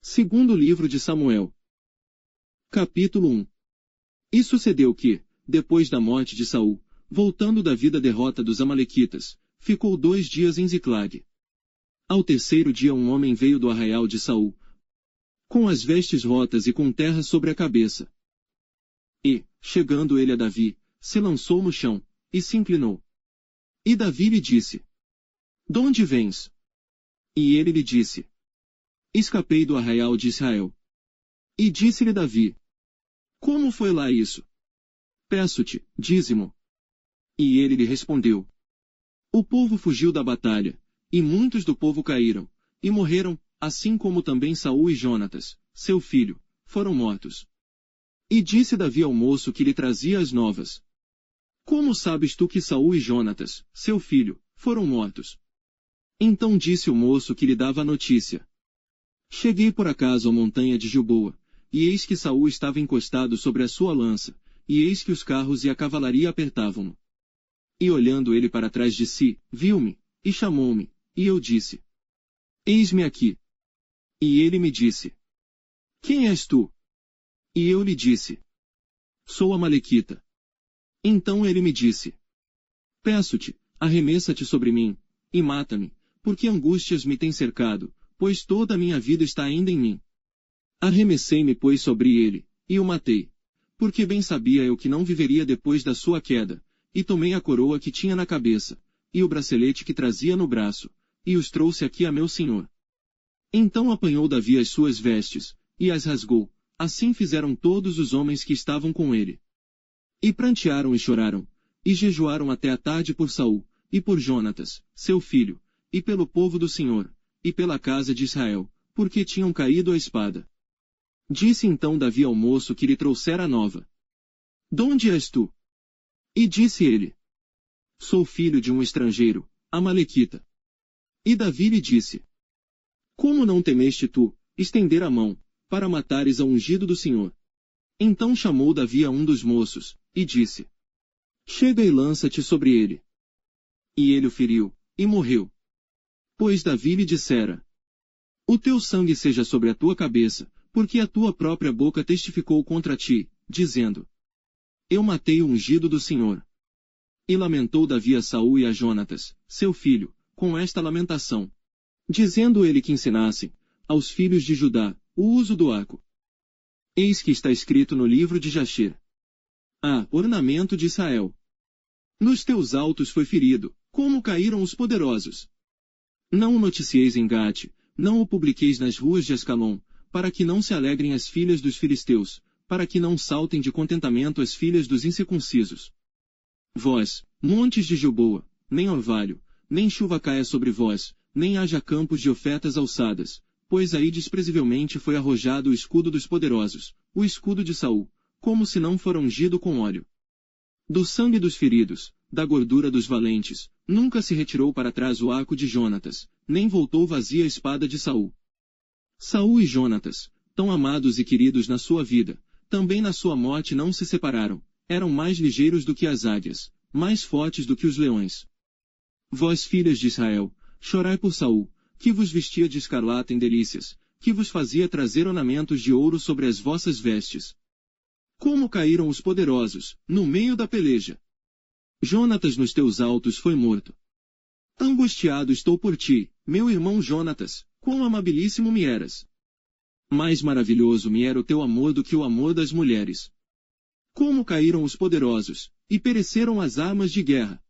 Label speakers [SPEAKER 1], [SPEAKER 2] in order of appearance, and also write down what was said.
[SPEAKER 1] Segundo livro de Samuel. Capítulo 1. E sucedeu que, depois da morte de Saul, voltando Davi da derrota dos amalequitas, ficou 2 dias em Ziclag. Ao terceiro dia um homem veio do arraial de Saul, com as vestes rotas e com terra sobre a cabeça. E, chegando ele a Davi, se lançou no chão, e se inclinou. E Davi lhe disse: "Donde vens?" E ele lhe disse: "Escapei do arraial de Israel." E disse-lhe Davi: "Como foi lá isso? Peço-te, dízimo." E ele lhe respondeu: "O povo fugiu da batalha, e muitos do povo caíram, e morreram, assim como também Saul e Jonatas, seu filho, foram mortos." E disse Davi ao moço que lhe trazia as novas: "Como sabes tu que Saul e Jonatas, seu filho, foram mortos?" Então disse o moço que lhe dava a notícia: "Cheguei por acaso à montanha de Gilboa, e eis que Saul estava encostado sobre a sua lança, e eis que os carros e a cavalaria apertavam-no. E olhando ele para trás de si, viu-me, e chamou-me, e eu disse: Eis-me aqui. E ele me disse: Quem és tu? E eu lhe disse: Sou amalequita. Então ele me disse: Peço-te, arremessa-te sobre mim, e mata-me, porque angústias me têm cercado, pois toda a minha vida está ainda em mim. Arremessei-me, pois, sobre ele, e o matei, porque bem sabia eu que não viveria depois da sua queda, e tomei a coroa que tinha na cabeça, e o bracelete que trazia no braço, e os trouxe aqui a meu senhor. Então apanhou Davi as suas vestes, e as rasgou, assim fizeram todos os homens que estavam com ele. E prantearam e choraram, e jejuaram até a tarde por Saul, e por Jonatas, seu filho, e pelo povo do Senhor, e pela casa de Israel, porque tinham caído à espada. Disse então Davi ao moço que lhe trouxera a nova: Donde és tu? E disse ele: Sou filho de um estrangeiro, amalequita. E Davi lhe disse: Como não temeste tu, estender a mão, para matares a ungido do Senhor? Então chamou Davi a um dos moços, e disse: Chega e lança-te sobre ele. E ele o feriu, e morreu. Pois Davi lhe dissera: O teu sangue seja sobre a tua cabeça, porque a tua própria boca testificou contra ti, dizendo: Eu matei o ungido do Senhor. E lamentou Davi a Saul e a Jonatas, seu filho, com esta lamentação, dizendo ele que ensinassem, aos filhos de Judá, o uso do arco. Eis que está escrito no livro de Jaxer: ornamento de Israel. Nos teus altos foi ferido, como caíram os poderosos. Não o noticieis em Gate, não o publiqueis nas ruas de Ascalon, para que não se alegrem as filhas dos filisteus, para que não saltem de contentamento as filhas dos incircuncisos. Vós, montes de Gilboa, nem orvalho, nem chuva caia sobre vós, nem haja campos de ofertas alçadas, pois aí desprezivelmente foi arrojado o escudo dos poderosos, o escudo de Saul, como se não fora ungido com óleo. Do sangue dos feridos, da gordura dos valentes, nunca se retirou para trás o arco de Jonatas, nem voltou vazia a espada de Saul. Saul e Jonatas, tão amados e queridos na sua vida, também na sua morte não se separaram, eram mais ligeiros do que as águias, mais fortes do que os leões. Vós, filhas de Israel, chorai por Saul, que vos vestia de escarlata em delícias, que vos fazia trazer ornamentos de ouro sobre as vossas vestes. Como caíram os poderosos, no meio da peleja! Jonatas nos teus altos foi morto. Angustiado estou por ti, meu irmão Jonatas, quão amabilíssimo me eras! Mais maravilhoso me era o teu amor do que o amor das mulheres. Como caíram os poderosos, e pereceram as armas de guerra!